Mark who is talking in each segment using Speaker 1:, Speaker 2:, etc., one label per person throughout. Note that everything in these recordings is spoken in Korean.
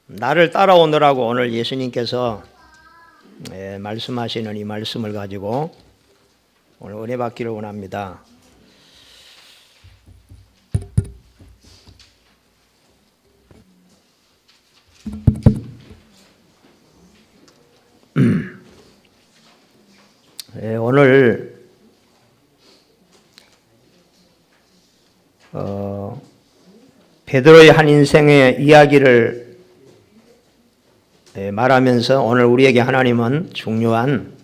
Speaker 1: 나를 따라오느라고 오늘 예수님께서 말씀하시는 이 말씀을 가지고 오늘 은혜 받기를 원합니다. 오늘 베드로의 한 인생의 이야기를 말하면서 오늘 우리에게 하나님은 중요한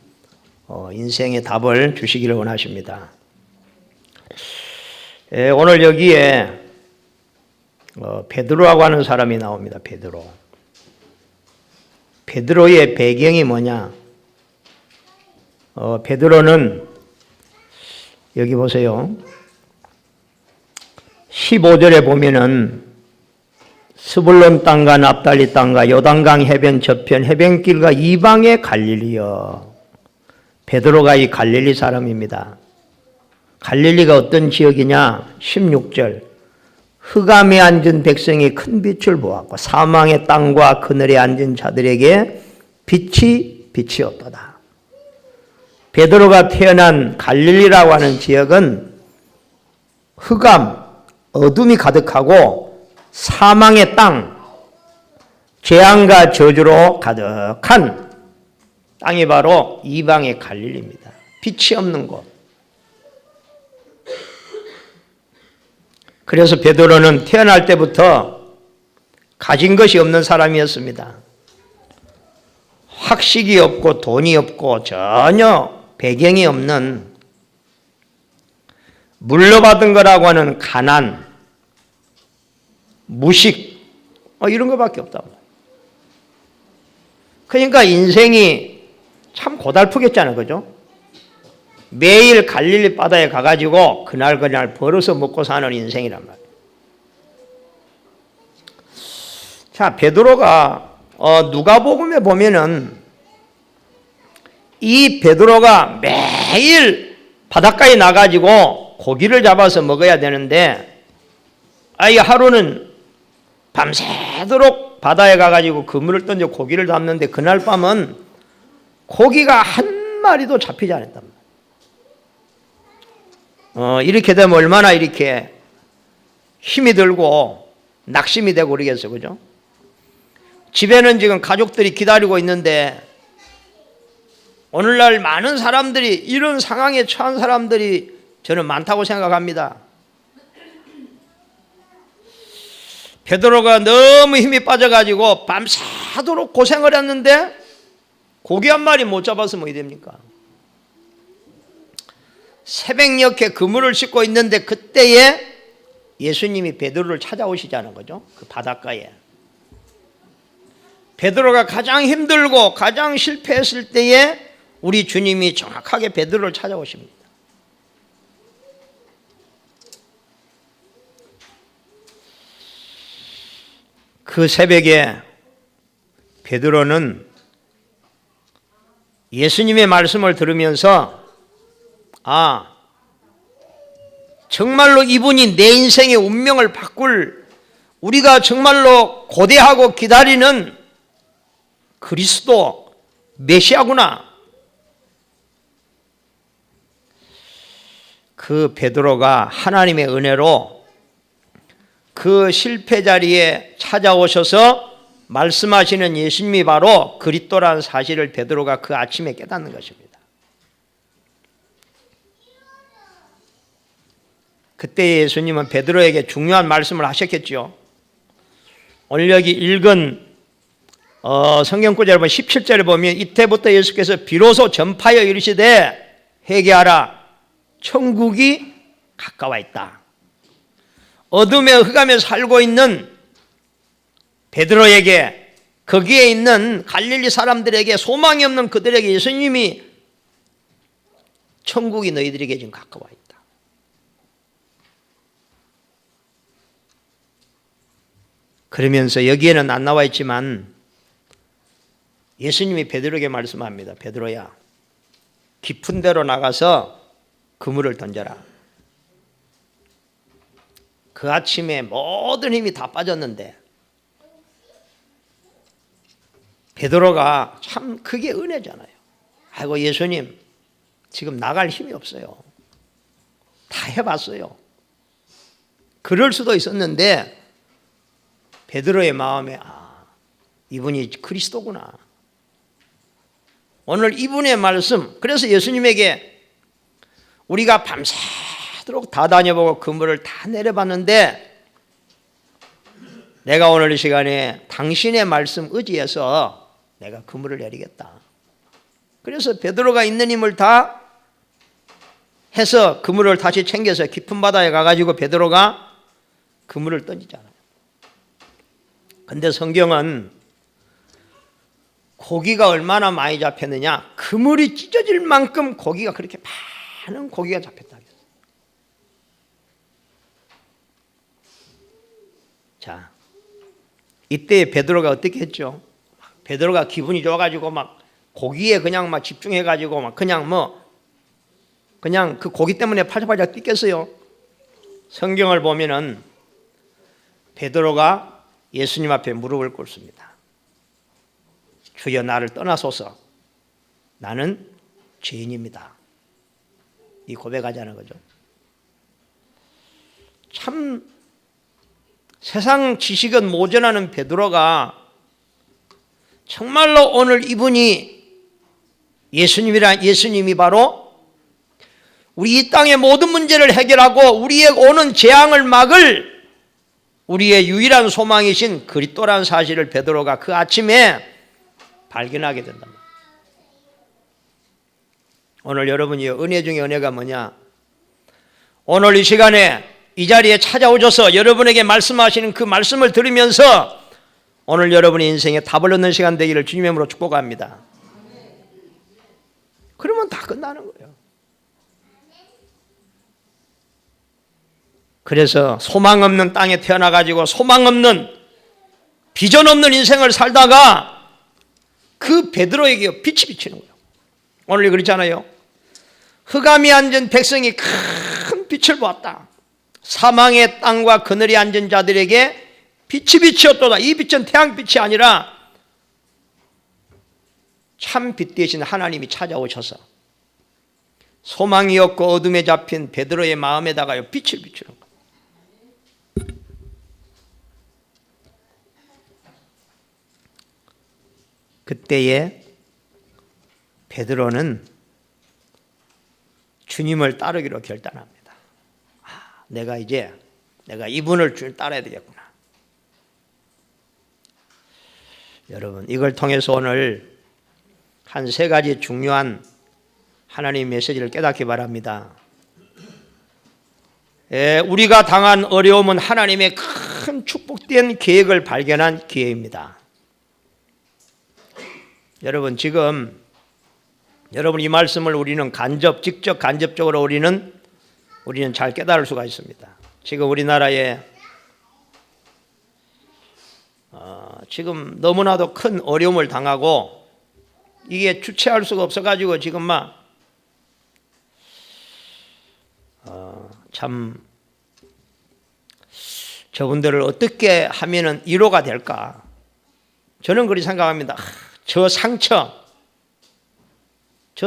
Speaker 1: 인생의 답을 주시기를 원하십니다. 오늘 여기에 베드로라고 하는 사람이 나옵니다. 베드로의 배경이 뭐냐? 베드로는 여기 보세요. 15절에 보면은 스불론 땅과 납달리 땅과 요단강 해변 저편 해변길과 이방의 갈릴리여. 베드로가 이 갈릴리 사람입니다. 갈릴리가 어떤 지역이냐? 16절. 흑암에 앉은 백성이 큰 빛을 보았고 사망의 땅과 그늘에 앉은 자들에게 빛이 비치었도다. 베드로가 태어난 갈릴리라고 하는 지역은 흑암, 어둠이 가득하고 사망의 땅, 재앙과 저주로 가득한 땅이 바로 이방의 갈릴리입니다. 빛이 없는 곳. 그래서 베드로는 태어날 때부터 가진 것이 없는 사람이었습니다. 학식이 없고 돈이 없고 전혀 배경이 없는 물려받은 거라고 하는 가난, 무식 이런 것밖에 없다. 그러니까 인생이 참 고달프겠잖아요. 그죠? 매일 갈릴리 바다에 가가지고 그날 벌어서 먹고 사는 인생이란 말이에요. 자, 베드로가 누가복음에 보면은 이 베드로가 매일 바닷가에 나가지고 고기를 잡아서 먹어야 되는데 이 하루는 밤새도록 바다에 가가지고 그물을 던져 고기를 잡는데 그날 밤은 고기가 한 마리도 잡히지 않았단 말이에요. 이렇게 되면 얼마나 이렇게 힘이 들고 낙심이 되고 그러겠어요. 그죠? 집에는 지금 가족들이 기다리고 있는데 오늘날 많은 사람들이 이런 상황에 처한 사람들이 저는 많다고 생각합니다. 베드로가 너무 힘이 빠져가지고 밤새도록 고생을 했는데 고기 한 마리 못 잡아서 뭐 됩니까? 새벽녘에 그물을 싣고 있는데 그때에 예수님이 베드로를 찾아오시자는 거죠. 그 바닷가에. 베드로가 가장 힘들고 가장 실패했을 때에 우리 주님이 정확하게 베드로를 찾아오십니다. 그 새벽에 베드로는 예수님의 말씀을 들으면서 정말로 이분이 내 인생의 운명을 바꿀 우리가 정말로 고대하고 기다리는 그리스도 메시아구나. 그 베드로가 하나님의 은혜로 그 실패 자리에 찾아오셔서 말씀하시는 예수님이 바로 그리스도라는 사실을 베드로가 그 아침에 깨닫는 것입니다. 그때 예수님은 베드로에게 중요한 말씀을 하셨겠죠. 오늘 여기 읽은 성경구절을 보면 17절에 보면 이때부터 예수께서 비로소 전파하여 이르시되 회개하라 천국이 가까워 있다. 어둠의 흑암에 살고 있는 베드로에게 거기에 있는 갈릴리 사람들에게 소망이 없는 그들에게 예수님이 천국이 너희들에게 지금 가까워 있다. 그러면서 여기에는 안 나와 있지만 예수님이 베드로에게 말씀합니다. 베드로야, 깊은 데로 나가서 그물을 던져라. 그 아침에 모든 힘이 다 빠졌는데 베드로가 참 그게 은혜잖아요. 아이고 예수님 지금 나갈 힘이 없어요. 다 해봤어요. 그럴 수도 있었는데 베드로의 마음에 이분이 그리스도구나. 오늘 이분의 말씀, 그래서 예수님에게 우리가 밤새도록 다 다녀보고 그물을 다 내려봤는데 내가 오늘 이 시간에 당신의 말씀 의지해서 내가 그물을 내리겠다. 그래서 베드로가 있는 힘을 다 해서 그물을 다시 챙겨서 깊은 바다에 가가지고 베드로가 그물을 던지잖아요. 근데 성경은 고기가 얼마나 많이 잡혔느냐, 그물이 찢어질 만큼 고기가 그렇게 많은 고기가 잡혔다. 자, 이때 베드로가 어떻게 했죠? 베드로가 기분이 좋아가지고 막 고기에 그냥 막 집중해가지고 막 그냥 그 고기 때문에 팔짝팔짝 뛰겠어요. 성경을 보면은 베드로가 예수님 앞에 무릎을 꿇습니다. 주여 나를 떠나소서. 나는 죄인입니다. 이 고백하자는 거죠. 참 세상 지식은 모자라는 베드로가 정말로 오늘 이분이 예수님이 바로 우리 이 땅의 모든 문제를 해결하고 우리의 오는 재앙을 막을 우리의 유일한 소망이신 그리스도라는 사실을 베드로가 그 아침에 발견하게 된다. 오늘 여러분이 은혜 중에 은혜가 뭐냐? 오늘 이 시간에 이 자리에 찾아오셔서 여러분에게 말씀하시는 그 말씀을 들으면서 오늘 여러분의 인생에 답을 얻는 시간 되기를 주님의 이름으로 축복합니다. 그러면 다 끝나는 거예요. 그래서 소망 없는 땅에 태어나가지고 소망 없는 비전 없는 인생을 살다가 그 베드로에게 빛이 비치는 거예요. 오늘 그렇잖아요. 흑암이 앉은 백성이 큰 빛을 보았다. 사망의 땅과 그늘에 앉은 자들에게 빛이 비치었도다. 이 빛은 태양빛이 아니라 참 빛 대신 하나님이 찾아오셔서 소망이 없고 어둠에 잡힌 베드로의 마음에다가 빛을 비추는 거예요. 그때에 베드로는 주님을 따르기로 결단합니다. 내가 이분을 따라야 되겠구나. 여러분, 이걸 통해서 오늘 한 3가지 중요한 하나님의 메시지를 깨닫기 바랍니다. 우리가 당한 어려움은 하나님의 큰 축복된 계획을 발견한 기회입니다. 여러분, 지금 여러분 이 말씀을 우리는 직접 간접적으로 우리는 잘 깨달을 수가 있습니다. 지금 우리나라에 지금 너무나도 큰 어려움을 당하고 이게 주체할 수가 없어가지고 지금 참 저분들을 어떻게 하면은 위로가 될까? 저는 그렇게 생각합니다. 저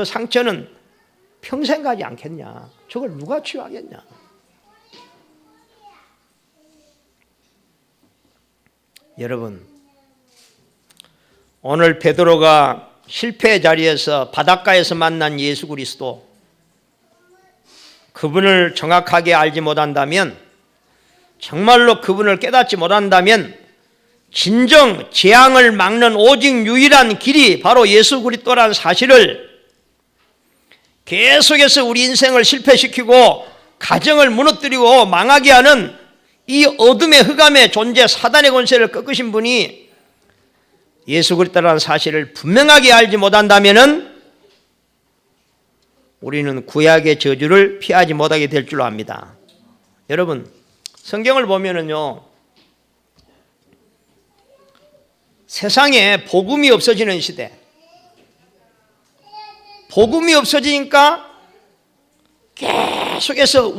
Speaker 1: 상처는 평생 가지 않겠냐? 저걸 누가 치유하겠냐? 여러분, 오늘 베드로가 실패의 자리에서 바닷가에서 만난 예수 그리스도, 그분을 정확하게 알지 못한다면, 정말로 그분을 깨닫지 못한다면 진정 재앙을 막는 오직 유일한 길이 바로 예수 그리스도라는 사실을 계속해서 우리 인생을 실패시키고 가정을 무너뜨리고 망하게 하는 이 어둠의 흑암의 존재 사단의 권세를 꺾으신 분이 예수 그리스도라는 사실을 분명하게 알지 못한다면 우리는 구약의 저주를 피하지 못하게 될 줄로 압니다. 여러분, 성경을 보면은요, 세상에 복음이 없어지는 시대, 복음이 없어지니까 계속해서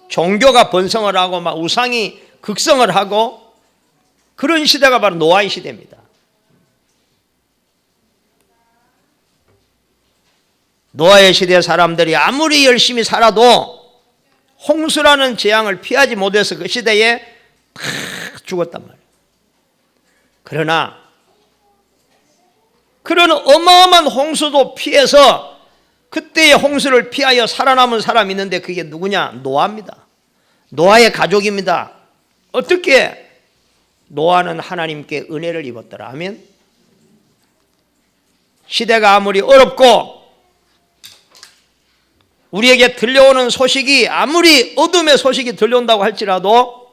Speaker 1: 종교가 번성을 하고 막 우상이 극성을 하고 그런 시대가 바로 노아의 시대입니다. 노아의 시대 사람들이 아무리 열심히 살아도 홍수라는 재앙을 피하지 못해서 그 시대에 다 죽었단 말이에요. 그러나 그런 어마어마한 홍수도 피해서 그때의 홍수를 피하여 살아남은 사람이 있는데 그게 누구냐? 노아입니다. 노아의 가족입니다. 어떻게? 노아는 하나님께 은혜를 입었더라. 아멘. 시대가 아무리 어렵고 우리에게 들려오는 소식이 아무리 어둠의 소식이 들려온다고 할지라도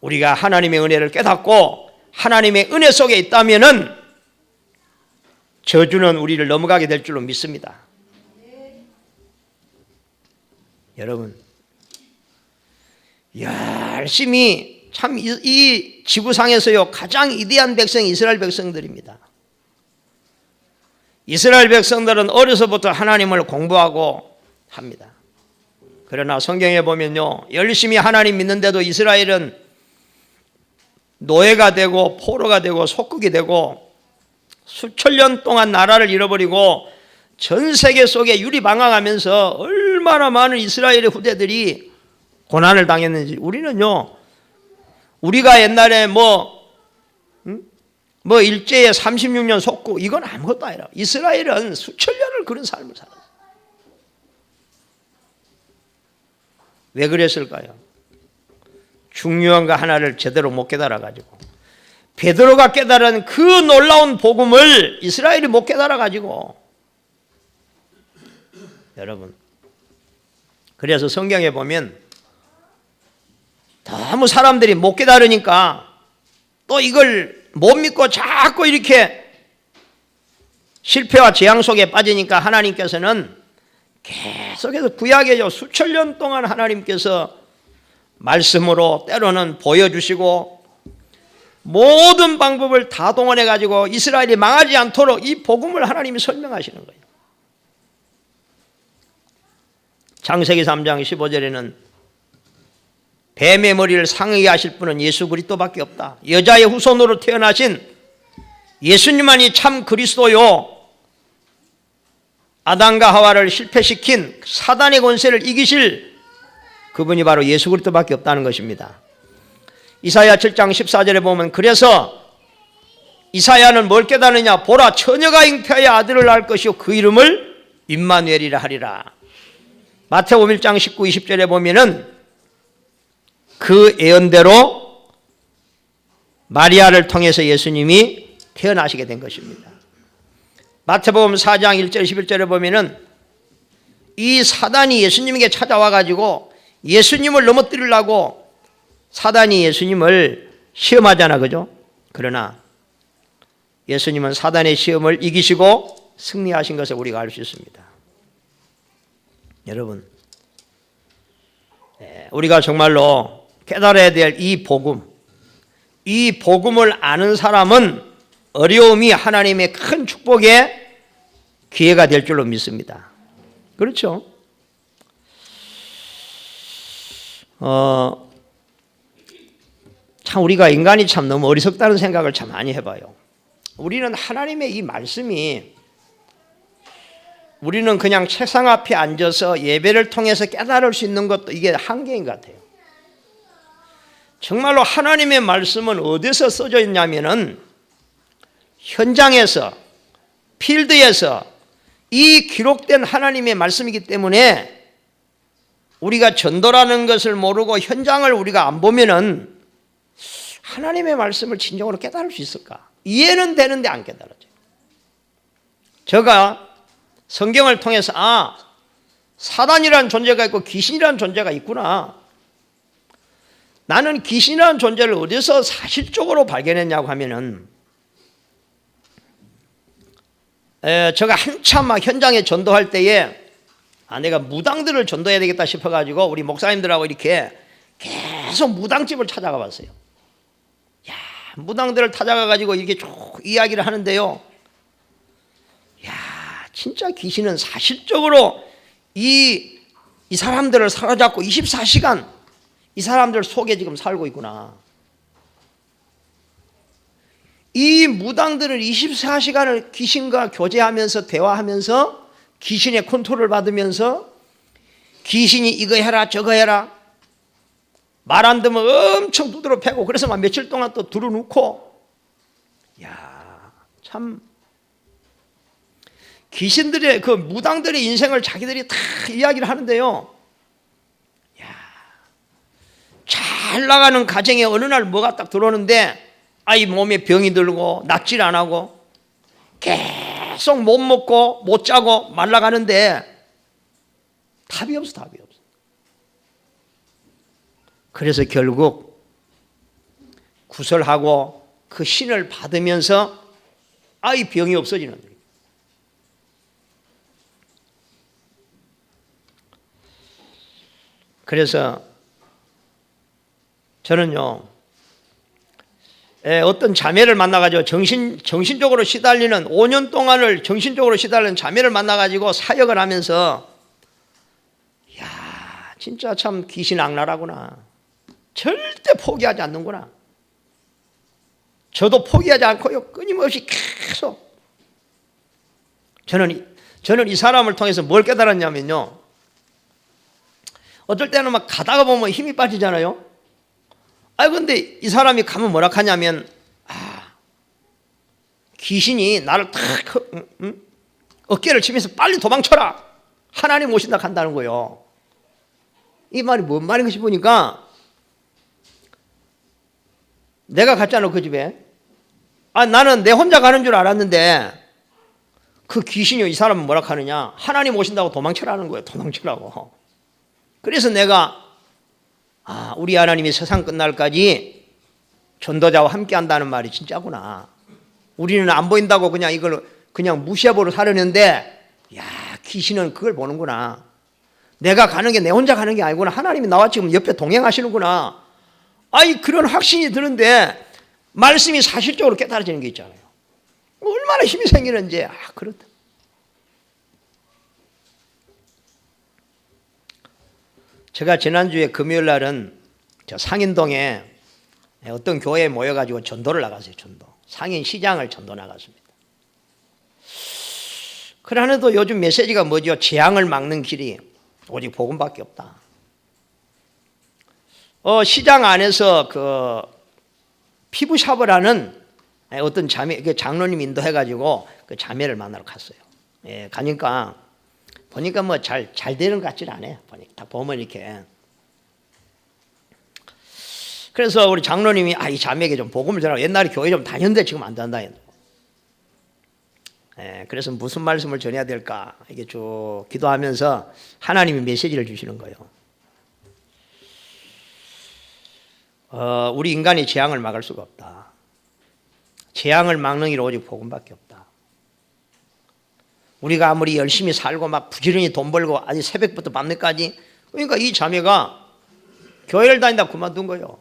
Speaker 1: 우리가 하나님의 은혜를 깨닫고 하나님의 은혜 속에 있다면은 저주는 우리를 넘어가게 될 줄로 믿습니다. 여러분, 열심히 참 이 지구상에서요 가장 위대한 백성이 이스라엘 백성들입니다. 이스라엘 백성들은 어려서부터 하나님을 공부하고 합니다. 그러나 성경에 보면요 열심히 하나님 믿는데도 이스라엘은 노예가 되고 포로가 되고 속국이 되고 수천 년 동안 나라를 잃어버리고 전 세계 속에 유리방황하면서 얼마나 많은 이스라엘의 후대들이 고난을 당했는지. 우리는요 우리가 옛날에 뭐 일제에 36년 속국 이건 아무것도 아니라 이스라엘은 수천 년을 그런 삶을 살았어요. 왜 그랬을까요? 중요한 거 하나를 제대로 못 깨달아가지고 베드로가 깨달은 그 놀라운 복음을 이스라엘이 못 깨달아가지고 여러분 그래서 성경에 보면 너무 사람들이 못 깨달으니까 또 이걸 못 믿고 자꾸 이렇게 실패와 재앙 속에 빠지니까 하나님께서는 계속해서 구약에 수천 년 동안 하나님께서 말씀으로 때로는 보여주시고 모든 방법을 다 동원해 가지고 이스라엘이 망하지 않도록 이 복음을 하나님이 설명하시는 거예요. 창세기 3장 15절에는 뱀의 머리를 상하게 하실 분은 예수 그리스도밖에 없다. 여자의 후손으로 태어나신 예수님만이 참 그리스도요. 아담과 하와를 실패시킨 사단의 권세를 이기실 그분이 바로 예수 그리스도밖에 없다는 것입니다. 이사야 7장 14절에 보면 그래서 이사야는 뭘 깨닫느냐? 보라 처녀가 잉태하여 아들을 낳을 것이요 그 이름을 임마누엘이라 하리라. 마태복음 1장 19, 20절에 보면은 그 예언대로 마리아를 통해서 예수님이 태어나시게 된 것입니다. 마태복음 4장 1절 11절에 보면은 이 사단이 예수님에게 찾아와 가지고 예수님을 넘어뜨리려고 사단이 예수님을 시험하잖아, 그죠? 그러나 예수님은 사단의 시험을 이기시고 승리하신 것을 우리가 알 수 있습니다. 여러분, 우리가 정말로 깨달아야 될 이 복음, 이 복음을 아는 사람은 어려움이 하나님의 큰 축복의 기회가 될 줄로 믿습니다. 그렇죠? 참 우리가 인간이 참 너무 어리석다는 생각을 참 많이 해봐요. 우리는 하나님의 이 말씀이 우리는 그냥 책상 앞에 앉아서 예배를 통해서 깨달을 수 있는 것도 이게 한계인 것 같아요. 정말로 하나님의 말씀은 어디서 써져 있냐면은 현장에서, 필드에서 이 기록된 하나님의 말씀이기 때문에 우리가 전도라는 것을 모르고 현장을 우리가 안 보면은 하나님의 말씀을 진정으로 깨달을 수 있을까? 이해는 되는데 안 깨달아져요. 제가 성경을 통해서 사단이라는 존재가 있고 귀신이라는 존재가 있구나. 나는 귀신이라는 존재를 어디서 사실적으로 발견했냐고 하면은 제가 한참 막 현장에 전도할 때에 내가 무당들을 전도해야 되겠다 싶어가지고 우리 목사님들하고 이렇게 계속 무당집을 찾아가 봤어요. 야, 무당들을 찾아가가지고 이렇게 쭉 이야기를 하는데요. 야, 진짜 귀신은 사실적으로 이 사람들을 사로잡고 24시간 이 사람들 속에 지금 살고 있구나. 이 무당들을 24시간을 귀신과 교제하면서 대화하면서 귀신의 컨트롤을 받으면서 귀신이 이거 해라 저거 해라 말 안 듣면 엄청 두드러 패고 그래서 막 며칠 동안 또 두루놓고 참 귀신들의 그 무당들의 인생을 자기들이 다 이야기를 하는데요. 잘 나가는 가정에 어느 날 뭐가 딱 들어오는데 아이 몸에 병이 들고 낫질 안 하고 계속 못 먹고 못 자고 말라가는데 답이 없어. 그래서 결국 구설하고 그 신을 받으면서 아이 병이 없어지는 거예요. 그래서 저는요, 어떤 자매를 만나가지고 정신적으로 시달리는 5년 동안을 정신적으로 시달리는 자매를 만나가지고 사역을 하면서 진짜 참 귀신 악랄하구나. 절대 포기하지 않는구나. 저도 포기하지 않고요. 끊임없이 계속. 저는 이 사람을 통해서 뭘 깨달았냐면요. 어쩔 때는 막 가다가 보면 힘이 빠지잖아요. 근데 이 사람이 가면 뭐라 하냐면, 귀신이 나를 탁, 어깨를 치면서 빨리 도망쳐라. 하나님 오신다 한다는 거예요. 이 말이 뭔 말인가 싶으니까, 내가 갔잖아, 그 집에. 나는 내 혼자 가는 줄 알았는데, 그 귀신이 이 사람은 뭐라 하느냐. 하나님 오신다고 도망쳐라는 거예요. 도망치라고. 그래서 내가 우리 하나님이 세상 끝날까지 전도자와 함께 한다는 말이 진짜구나. 우리는 안 보인다고 그냥 이걸 그냥 무시해보려 하려는데 귀신은 그걸 보는구나. 내가 가는 게 내 혼자 가는 게 아니구나. 하나님이 나와 지금 옆에 동행하시는구나. 그런 확신이 드는데 말씀이 사실적으로 깨달아지는 게 있잖아요. 얼마나 힘이 생기는지. 그렇다. 제가 지난주에 금요일 날은 저 상인동에 어떤 교회에 모여가지고 전도를 나갔어요. 전도. 상인 시장을 전도 나갔습니다. 그러나도 요즘 메시지가 뭐죠? 재앙을 막는 길이 오직 복음밖에 없다. 시장 안에서 그 피부샵을 하는 어떤 자매, 그 장로님 인도해가지고 그 자매를 만나러 갔어요. 가니까 보니까 뭐 잘 되는 것 같지는 않아요. 보니까 딱 보면 이렇게. 그래서 우리 장로님이 이 자매에게 좀 복음을 전하고 옛날에 교회 좀 다녔는데 지금 안 된다. 그래서 무슨 말씀을 전해야 될까 이게 쭉 기도하면서 하나님이 메시지를 주시는 거예요. 우리 인간이 재앙을 막을 수가 없다. 재앙을 막는 길 오직 복음밖에 없다. 우리가 아무리 열심히 살고 막 부지런히 돈 벌고 아직 새벽부터 밤늦까지, 그러니까 이 자매가 교회를 다닌다 그만둔 거예요.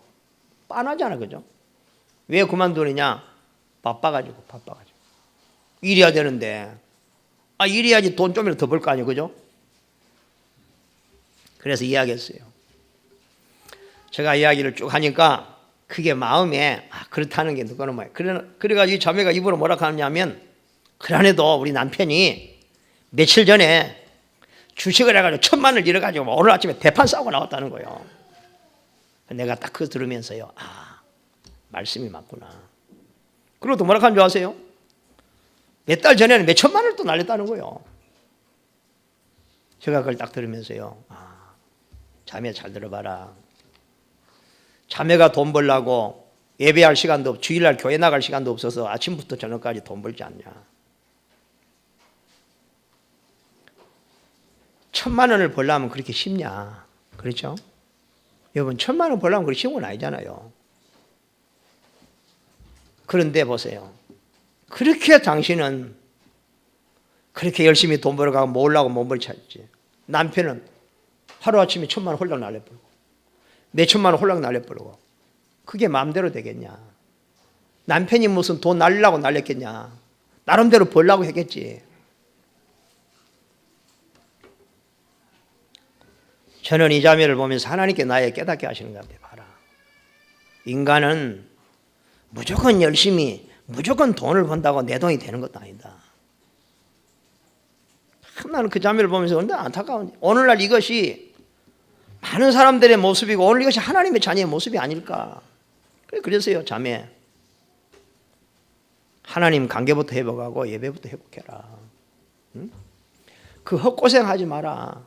Speaker 1: 빤하잖아, 그죠? 왜 그만두느냐? 바빠가지고. 일해야 되는데 일해야지 돈 좀이라도 더 벌 거 아니에요, 그죠? 그래서 이야기했어요. 제가 이야기를 쭉 하니까 그게 마음에 그렇다는 게 누구는 뭐예요. 그래가지고 이 자매가 입으로 뭐라 하냐면, 그러네도 우리 남편이 며칠 전에 주식을 해가지고 1,000만 원을 잃어가지고 오늘 아침에 대판 싸우고 나왔다는 거예요. 내가 딱 그거 들으면서요, 말씀이 맞구나. 그리고 또 뭐라 하는 줄 아세요? 몇 달 전에는 몇 천만 원을 또 날렸다는 거예요. 제가 그걸 딱 들으면서요, 자매 잘 들어봐라. 자매가 돈 벌려고 예배할 시간도 없고 주일날 교회 나갈 시간도 없어서 아침부터 저녁까지 돈 벌지 않냐. 1,000만 원을 벌려면 그렇게 쉽냐. 그렇죠? 여러분 1,000만 원 벌려면 그렇게 쉬운 건 아니잖아요. 그런데 보세요. 그렇게 당신은 그렇게 열심히 돈 벌어가고 모으려고 몸을 찾지. 남편은 하루아침에 1,000만 원 홀랑 날려버리고 몇 천만 원 홀랑 날려버리고, 그게 마음대로 되겠냐. 남편이 무슨 돈 날리려고 날렸겠냐. 나름대로 벌려고 했겠지. 저는 이 자매를 보면서 하나님께 나에게 깨닫게 하시는 것 같아요. 봐라. 인간은 무조건 열심히 무조건 돈을 번다고 내 돈이 되는 것도 아니다. 참 나는 그 자매를 보면서 얼마나 안타까운지. 오늘날 이것이 많은 사람들의 모습이고 오늘 이것이 하나님의 자녀의 모습이 아닐까. 그래서요, 자매. 하나님 관계부터 회복하고 예배부터 회복해라. 응? 그 헛고생하지 마라.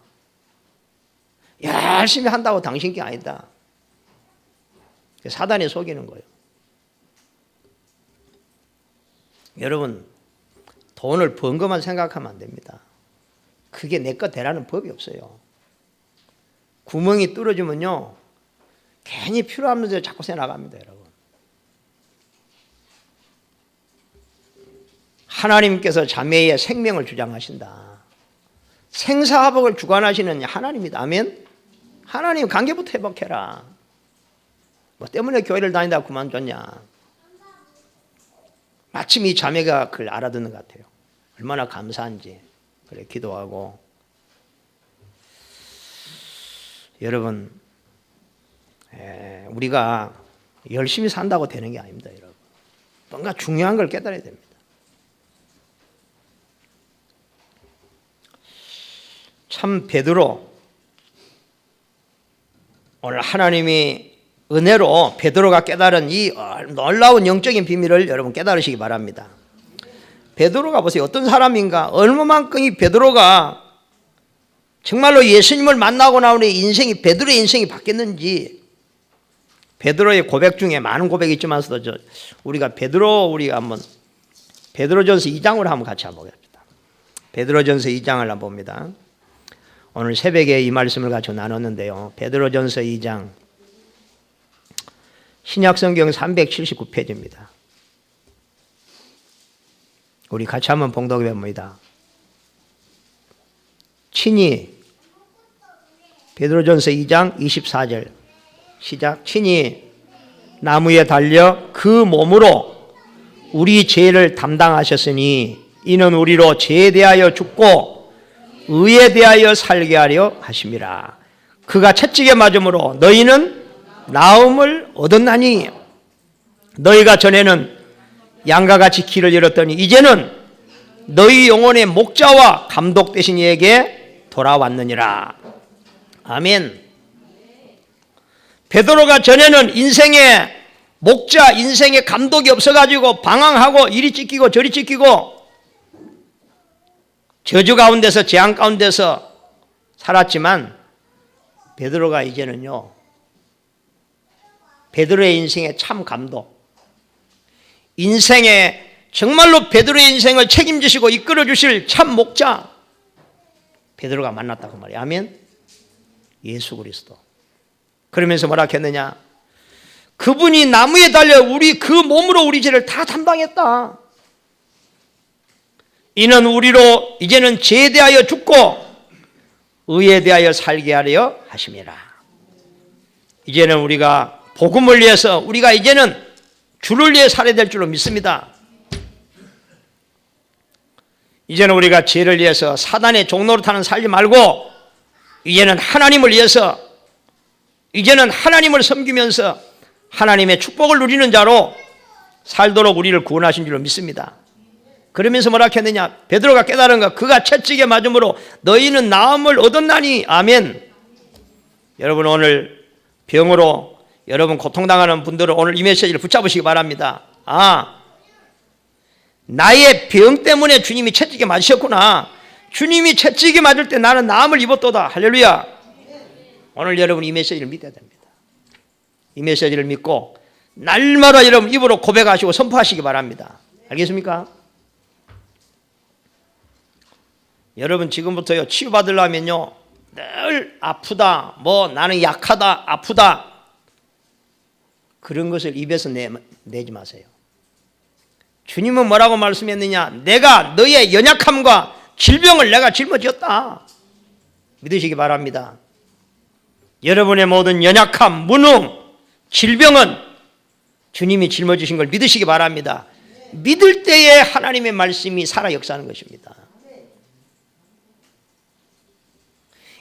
Speaker 1: 열심히 한다고 당신 게 아니다. 사단이 속이는 거예요. 여러분, 돈을 번 것만 생각하면 안 됩니다. 그게 내 것 되라는 법이 없어요. 구멍이 뚫어지면요, 괜히 필요없는 데로 자꾸 새나갑니다, 여러분. 하나님께서 자매의 생명을 주장하신다. 생사화복을 주관하시는 하나님이다. 아멘. 하나님 관계부터 회복해라. 뭐 때문에 교회를 다니다가 그만뒀냐. 마침 이 자매가 그걸 알아듣는 것 같아요. 얼마나 감사한지. 그래 기도하고. 여러분, 우리가 열심히 산다고 되는 게 아닙니다, 여러분. 뭔가 중요한 걸 깨달아야 됩니다. 참 베드로, 오늘 하나님이 은혜로 베드로가 깨달은 이 놀라운 영적인 비밀을 여러분 깨달으시기 바랍니다. 베드로가 보세요. 어떤 사람인가? 얼마만큼 이 베드로가 정말로 예수님을 만나고 나오니 인생이, 베드로의 인생이 바뀌었는지. 베드로의 고백 중에 많은 고백이 있지만서도 우리가 한번 베드로전서 2장을 한번 같이 한번 보겠습니다. 베드로전서 2장을 한번 봅니다. 오늘 새벽에 이 말씀을 가지고 나눴는데요. 베드로전서 2장 신약성경 379페이지입니다. 우리 같이 한번 봉독해 봅니다. 친히 베드로전서 2장 24절 시작. 친히 나무에 달려 그 몸으로 우리 죄를 담당하셨으니 이는 우리로 죄에 대하여 죽고 의에 대하여 살게 하려 하심이라. 그가 채찍에 맞음으로 너희는 나음을 얻었나니 너희가 전에는 양과 같이 길을 잃었더니 이제는 너희 영혼의 목자와 감독 되신 이에게 돌아왔느니라. 아멘. 베드로가 전에는 인생의 목자, 인생의 감독이 없어가지고 방황하고 이리 찢기고 저리 찢기고 저주 가운데서 재앙 가운데서 살았지만 베드로가 이제는요, 베드로의 인생의 참 감독, 인생의 정말로 베드로의 인생을 책임지시고 이끌어 주실 참 목자 베드로가 만났다고 말이에요. 아멘. 예수 그리스도. 그러면서 뭐라 했느냐? 그분이 나무에 달려 그 몸으로 우리 죄를 다 담당했다. 이는 우리로 이제는 죄에 대하여 죽고 의에 대하여 살게 하려 하심이라. 이제는 우리가 복음을 위해서 우리가 이제는 주를 위해 살아야 될 줄로 믿습니다. 이제는 우리가 죄를 위해서 사단의 종노릇하는 살지 말고 이제는 하나님을 위해서, 이제는 하나님을 섬기면서 하나님의 축복을 누리는 자로 살도록 우리를 구원하신 줄로 믿습니다. 그러면서 뭐라 했느냐? 베드로가 깨달은 것, 그가 채찍에 맞음으로 너희는 나음을 얻었나니. 아멘. 여러분, 오늘 병으로 여러분 고통당하는 분들은 오늘 이 메시지를 붙잡으시기 바랍니다. 나의 병 때문에 주님이 채찍에 맞으셨구나. 주님이 채찍에 맞을 때 나는 나음을 입었도다. 할렐루야. 오늘 여러분 이 메시지를 믿어야 됩니다. 이 메시지를 믿고 날마다 여러분 입으로 고백하시고 선포하시기 바랍니다. 알겠습니까? 여러분 지금부터요, 치유받으려면요, 늘 아프다, 나는 약하다, 아프다, 그런 것을 입에서 내지 마세요. 주님은 뭐라고 말씀했느냐? 내가 너의 연약함과 질병을 내가 짊어졌다. 믿으시기 바랍니다. 여러분의 모든 연약함, 무능, 질병은 주님이 짊어지신 걸 믿으시기 바랍니다. 믿을 때에 하나님의 말씀이 살아 역사하는 것입니다.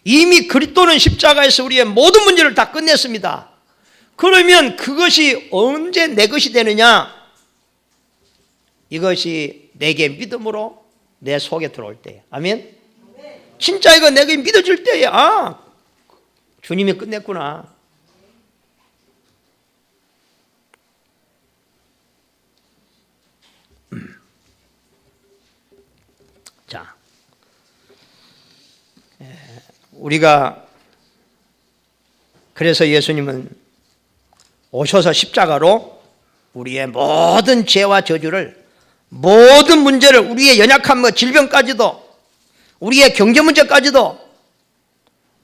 Speaker 1: 이미 그리스도는 십자가에서 우리의 모든 문제를 다 끝냈습니다. 그러면 그것이 언제 내 것이 되느냐? 이것이 내게 믿음으로 내 속에 들어올 때. 아멘. 진짜 이거 내가 믿어질 때야. 아, 주님이 끝냈구나. 자, 우리가 그래서 예수님은 오셔서 십자가로 우리의 모든 죄와 저주를, 모든 문제를, 우리의 연약한 질병까지도, 우리의 경제 문제까지도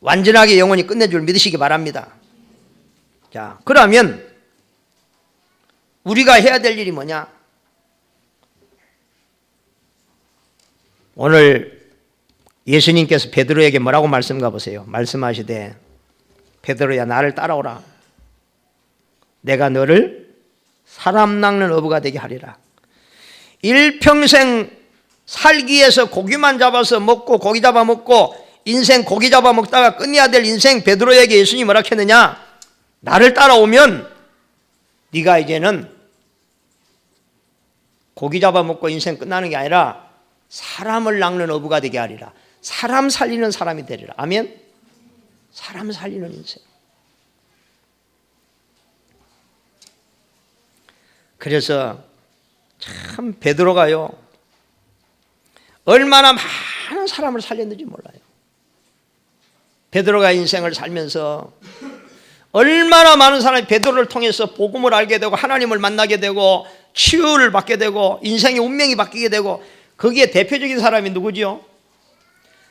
Speaker 1: 완전하게 영원히 끝내줄 믿으시기 바랍니다. 자, 그러면 우리가 해야 될 일이 뭐냐? 오늘 예수님께서 베드로에게 뭐라고 말씀가 보세요. 말씀하시되 베드로야 나를 따라오라. 내가 너를 사람 낚는 어부가 되게 하리라. 일평생 살기 위해서 고기만 잡아서 먹고 고기 잡아 먹고 인생 고기 잡아 먹다가 끝내야 될 인생 베드로에게 예수님이 뭐라 했느냐? 나를 따라오면 네가 이제는 고기 잡아 먹고 인생 끝나는 게 아니라 사람을 낚는 어부가 되게 하리라. 사람 살리는 사람이 되리라. 아멘. 사람 살리는 인생. 그래서 참 베드로가요 얼마나 많은 사람을 살렸는지 몰라요. 베드로가 인생을 살면서 얼마나 많은 사람이 베드로를 통해서 복음을 알게 되고 하나님을 만나게 되고 치유를 받게 되고 인생의 운명이 바뀌게 되고, 거기에 대표적인 사람이 누구지요?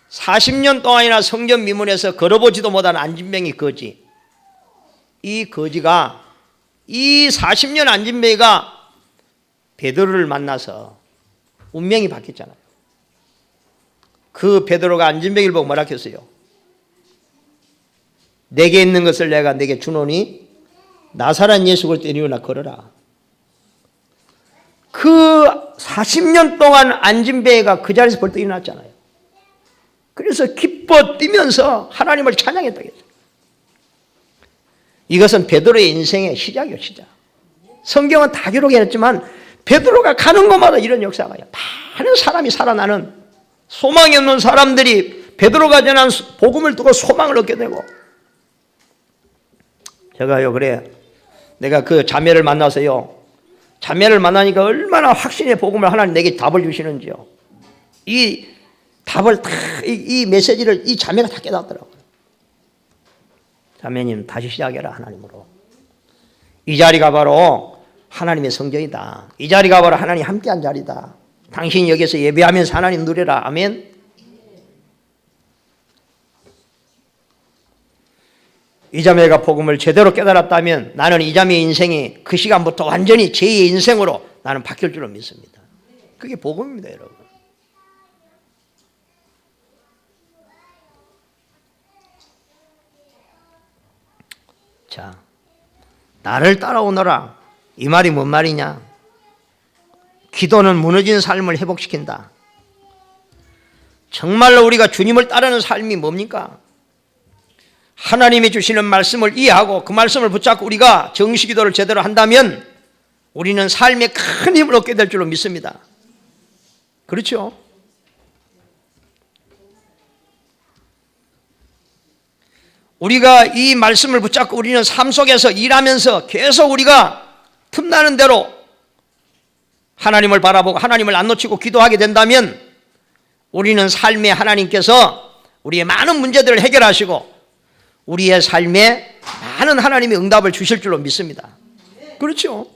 Speaker 1: 40년 동안이나 성전 미문에서 걸어보지도 못한 안진뱅이 거지. 이 거지가, 이 40년 안진뱅이가 베드로를 만나서 운명이 바뀌었잖아요. 그 베드로가 안진뱅이를 보고 뭐라 했어요? 내게 있는 것을 내가 내게 주노니 나사렛 예수 그리스도 이름으로 걸어라. 그 40년 동안 안진뱅이가 그 자리에서 벌떡 일어났잖아요. 그래서 기뻐 뛰면서 하나님을 찬양했다고 했어요. 이것은 베드로의 인생의 시작이에요. 시작. 성경은 다 기록해놨지만 베드로가 가는 곳마다 이런 역사가 많은 사람이 살아나는, 소망이 없는 사람들이 베드로가 전한 복음을 듣고 소망을 얻게 되고. 제가요 그래 내가 그 자매를 만나서요, 자매를 만나니까 얼마나 확신의 복음을 하나님 내게 답을 주시는지요. 이 답을 다, 이 메시지를 이 자매가 다 깨닫더라고요. 자매님 다시 시작해라 하나님으로. 이 자리가 바로 하나님의 성전이다. 이 자리가 바로 하나님 함께한 자리다. 당신이 여기서 예배하면서 하나님 누려라. 아멘. 이 자매가 복음을 제대로 깨달았다면 나는 이 자매의 인생이 그 시간부터 완전히 제2의 인생으로 나는 바뀔 줄로 믿습니다. 그게 복음입니다, 여러분. 자, 나를 따라오너라. 이 말이 뭔 말이냐? 기도는 무너진 삶을 회복시킨다. 정말로 우리가 주님을 따르는 삶이 뭡니까? 하나님이 주시는 말씀을 이해하고 그 말씀을 붙잡고 우리가 정시기도를 제대로 한다면 우리는 삶에 큰 힘을 얻게 될 줄로 믿습니다. 그렇죠? 우리가 이 말씀을 붙잡고 우리는 삶 속에서 일하면서 계속 우리가 틈나는 대로 하나님을 바라보고 하나님을 안 놓치고 기도하게 된다면 우리는 삶에 하나님께서 우리의 많은 문제들을 해결하시고 우리의 삶에 많은 하나님의 응답을 주실 줄로 믿습니다. 그렇죠?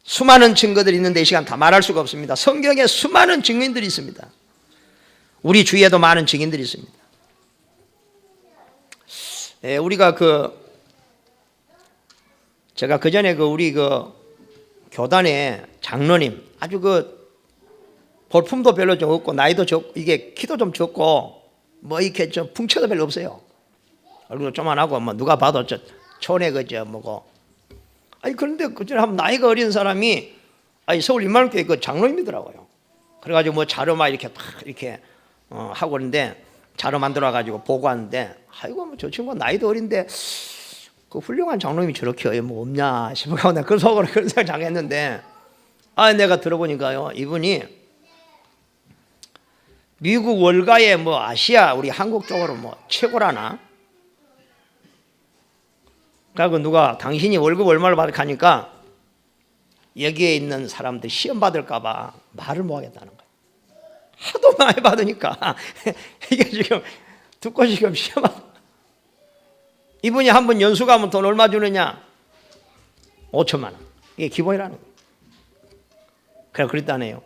Speaker 1: 수많은 증거들이 있는데 이 시간 다 말할 수가 없습니다. 성경에 수많은 증인들이 있습니다. 우리 주위에도 많은 증인들이 있습니다. 우리가 제가 그 전에 우리 교단의 장로님, 아주 볼품도 별로 좀 없고 나이도 적고 이게 키도 좀 적고 뭐 이렇게 좀 풍채도 별로 없어요. 얼굴도 조만하고 뭐 누가 봐도 촌에 뭐고. 아니 그런데 그 전에 한번 나이가 어린 사람이 서울 임마누엘교회 장로님이더라고요. 그래가지고 뭐 자료 막 이렇게 딱 이렇게 하고 있는데 자료 만들어가지고 보고 하는데 아이고 뭐 저 친구가 나이도 어린데 그 훌륭한 장로님이 저렇게 뭐 없냐 싶어가지고 내가 그 속으로 그런 생각 했는데 내가 들어보니까요 이분이 미국 월가의 뭐 아시아 우리 한국 쪽으로 뭐 최고라나? 그리고 누가 당신이 월급 얼마를 받으니까 여기에 있는 사람들 시험 받을까봐 말을 못 하겠다는 거예요. 하도 많이 받으니까 이게 지금 듣고 지금 시험 이분이 한 번 연수 가면 돈 얼마 주느냐? 5천만 원. 이게 기본이라는 거예요. 그래 그랬다네요.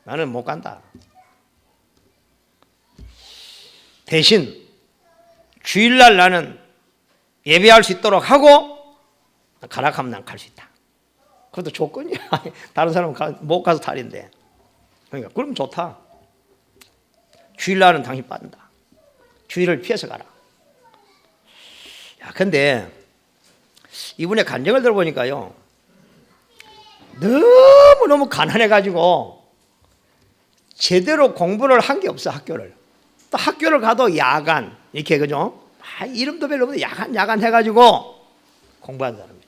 Speaker 1: 나는 못 간다. 대신 주일날 나는 예배할 수 있도록 하고 가라 하면 난 갈 수 있다. 그것도 조건이야. 다른 사람은 못 가서 탈인데. 그러니까 그럼 좋다. 주일날은 당신 빠진다. 주일을 피해서 가라. 야, 근데 이분의 간증을 들어보니까요, 너무너무 가난해가지고 제대로 공부를 한 게 없어. 학교를. 또 학교를 가도 야간 이렇게 그죠? 이름도 별로 없는데 야간 해가지고 공부하는 사람이에요.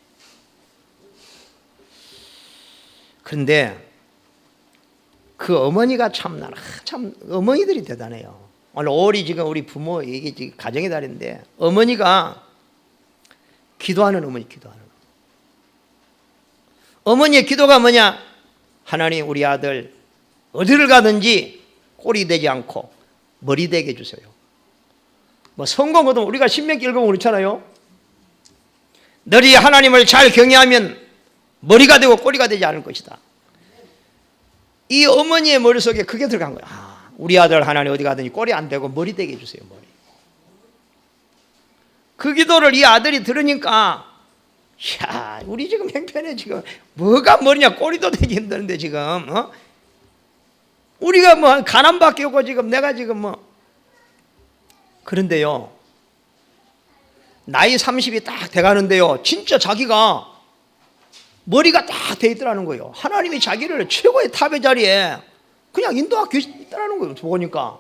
Speaker 1: 그런데 그 어머니가 참 어머니들이 대단해요. 오늘 5월이 지금 우리 부모 이게 지금 가정의 달인데 어머니가 기도하는 어머니 기도하는 어머니의 기도가 뭐냐? 하나님 우리 아들 어디를 가든지 꼴이 되지 않고 머리 되게 해주세요. 뭐 성공 얻으면 우리가 신명기 읽으면 그렇잖아요. 너희 하나님을 잘 경외하면 머리가 되고 꼬리가 되지 않을 것이다. 이 어머니의 머릿속에 그게 들어간 거야. 우리 아들 하나님 어디 가든지 꼬리 안 되고 머리 되게 해주세요. 머리. 그 기도를 이 아들이 들으니까 야, 우리 지금 형편에 지금 뭐가 머리냐? 꼬리도 되기 힘드는데 지금 우리가 뭐 가난밖에 없고 지금 내가 지금 뭐 그런데요 나이 30이 딱 돼가는데요 진짜 자기가 머리가 딱 돼 있더라는 거예요. 하나님이 자기를 최고의 탑의 자리에 그냥 인도하고 계시더라는 거예요. 보니까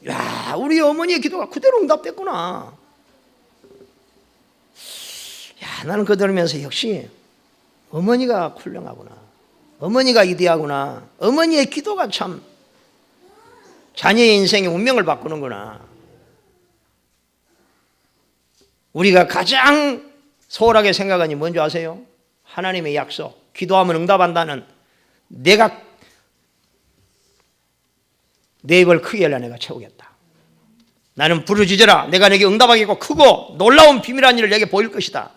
Speaker 1: 야, 우리 어머니의 기도가 그대로 응답됐구나. 야, 나는 그거 들으면서 역시 어머니가 훌륭하구나. 어머니가 위대하구나. 어머니의 기도가 참 자녀의 인생의 운명을 바꾸는구나. 우리가 가장 소홀하게 생각하니 뭔지 아세요? 하나님의 약속, 기도하면 응답한다는 내가 내 입을 크게 열라 내가 채우겠다. 나는 부르짖어라 내가 내게 응답하겠고 크고 놀라운 비밀한 일을 내게 보일 것이다.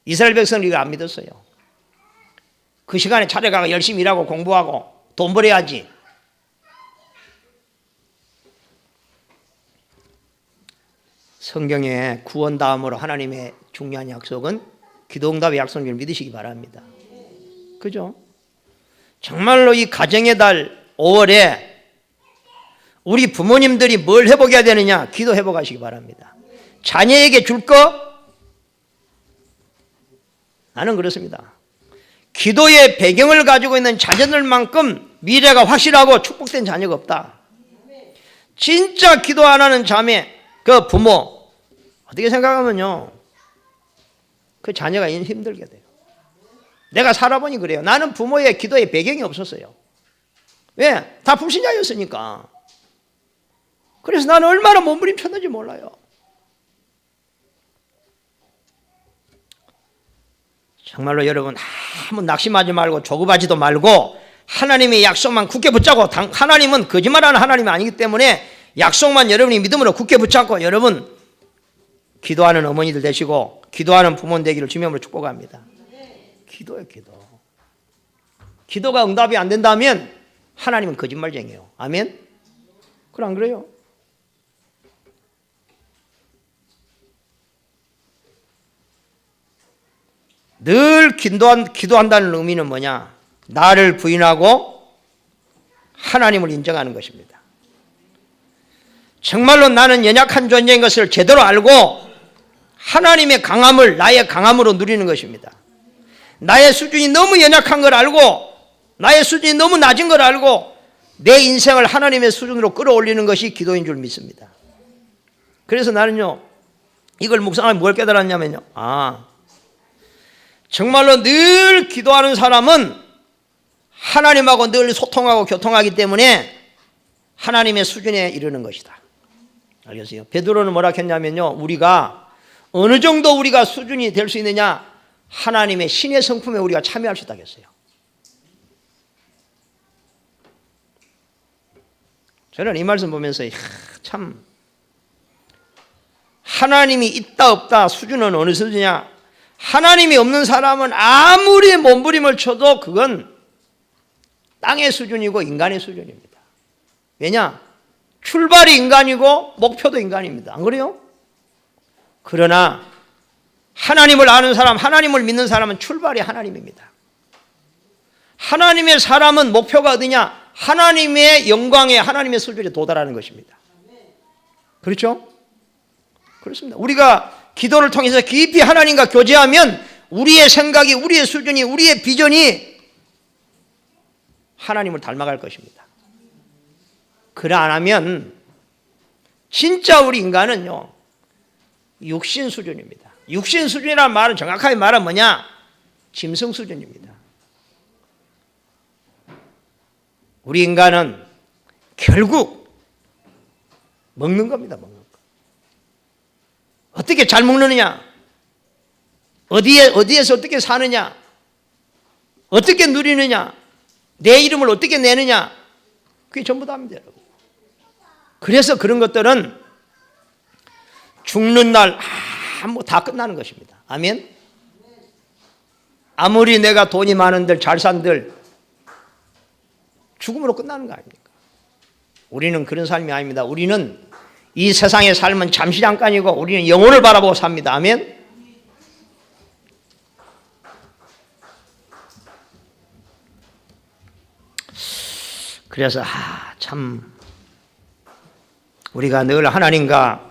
Speaker 1: 이스라엘 백성은 이거 안 믿었어요. 그 시간에 찾아가서 열심히 일하고 공부하고 돈 벌어야지. 성경에 구원 다음으로 하나님의 중요한 약속은 기도응답의 약속인 줄 믿으시기 바랍니다. 그죠? 정말로 이 가정의 달 5월에 우리 부모님들이 뭘 회복해야 되느냐? 기도 회복하시기 바랍니다. 자녀에게 줄 거? 나는 그렇습니다. 기도의 배경을 가지고 있는 자녀들만큼 미래가 확실하고 축복된 자녀가 없다. 진짜 기도 안 하는 자매, 그 부모 어떻게 생각하면요 그 자녀가 힘들게 돼요. 내가 살아보니 그래요. 나는 부모의 기도의 배경이 없었어요. 왜? 다 불신자였으니까. 그래서 나는 얼마나 몸부림쳤는지 몰라요. 정말로 여러분 아무 낙심하지 말고 조급하지도 말고 하나님의 약속만 굳게 붙잡고 하나님은 거짓말하는 하나님이 아니기 때문에 약속만 여러분이 믿음으로 굳게 붙잡고 여러분 기도하는 어머니들 되시고 기도하는 부모님 되기를 주님으로 축복합니다. 기도예요, 기도. 기도가 응답이 안 된다면 하나님은 거짓말쟁이에요. 아멘? 그럼 안 그래요? 늘 기도한다는 의미는 뭐냐? 나를 부인하고 하나님을 인정하는 것입니다. 정말로 나는 연약한 존재인 것을 제대로 알고 하나님의 강함을 나의 강함으로 누리는 것입니다. 나의 수준이 너무 연약한 걸 알고 나의 수준이 너무 낮은 걸 알고 내 인생을 하나님의 수준으로 끌어올리는 것이 기도인 줄 믿습니다. 그래서 나는요 이걸 묵상하면 뭘 깨달았냐면요 정말로 늘 기도하는 사람은 하나님하고 늘 소통하고 교통하기 때문에 하나님의 수준에 이르는 것이다. 알겠어요? 베드로는 뭐라 했냐면요, 우리가 어느 정도 우리가 수준이 될 수 있느냐, 하나님의 신의 성품에 우리가 참여할 수 있다고 했어요. 저는 이 말씀 보면서 참, 하나님이 있다 없다 수준은 어느 수준이냐, 하나님이 없는 사람은 아무리 몸부림을 쳐도 그건 땅의 수준이고 인간의 수준입니다. 왜냐? 출발이 인간이고 목표도 인간입니다. 안 그래요? 그러나 하나님을 아는 사람, 하나님을 믿는 사람은 출발이 하나님입니다. 하나님의 사람은 목표가 어디냐? 하나님의 영광에, 하나님의 수준에 도달하는 것입니다. 그렇죠? 그렇습니다. 우리가 기도를 통해서 깊이 하나님과 교제하면 우리의 생각이, 우리의 수준이, 우리의 비전이 하나님을 닮아갈 것입니다. 그래 안 하면 진짜 우리 인간은요, 육신 수준입니다. 육신 수준이라는 말은 정확하게 말하면 뭐냐? 짐승 수준입니다. 우리 인간은 결국 먹는 겁니다. 먹는 거. 어떻게 잘 먹느냐? 어디에서 어떻게 사느냐? 어떻게 누리느냐? 내 이름을 어떻게 내느냐? 그게 전부 다입니다. 그래서 그런 것들은 죽는 날 다 끝나는 것입니다. 아멘? 아무리 내가 돈이 많은들 잘 산들 죽음으로 끝나는 거 아닙니까? 우리는 그런 삶이 아닙니다. 우리는 이 세상의 삶은 잠시 잠깐이고 우리는 영혼을 바라보고 삽니다. 아멘? 그래서 참 우리가 늘 하나님과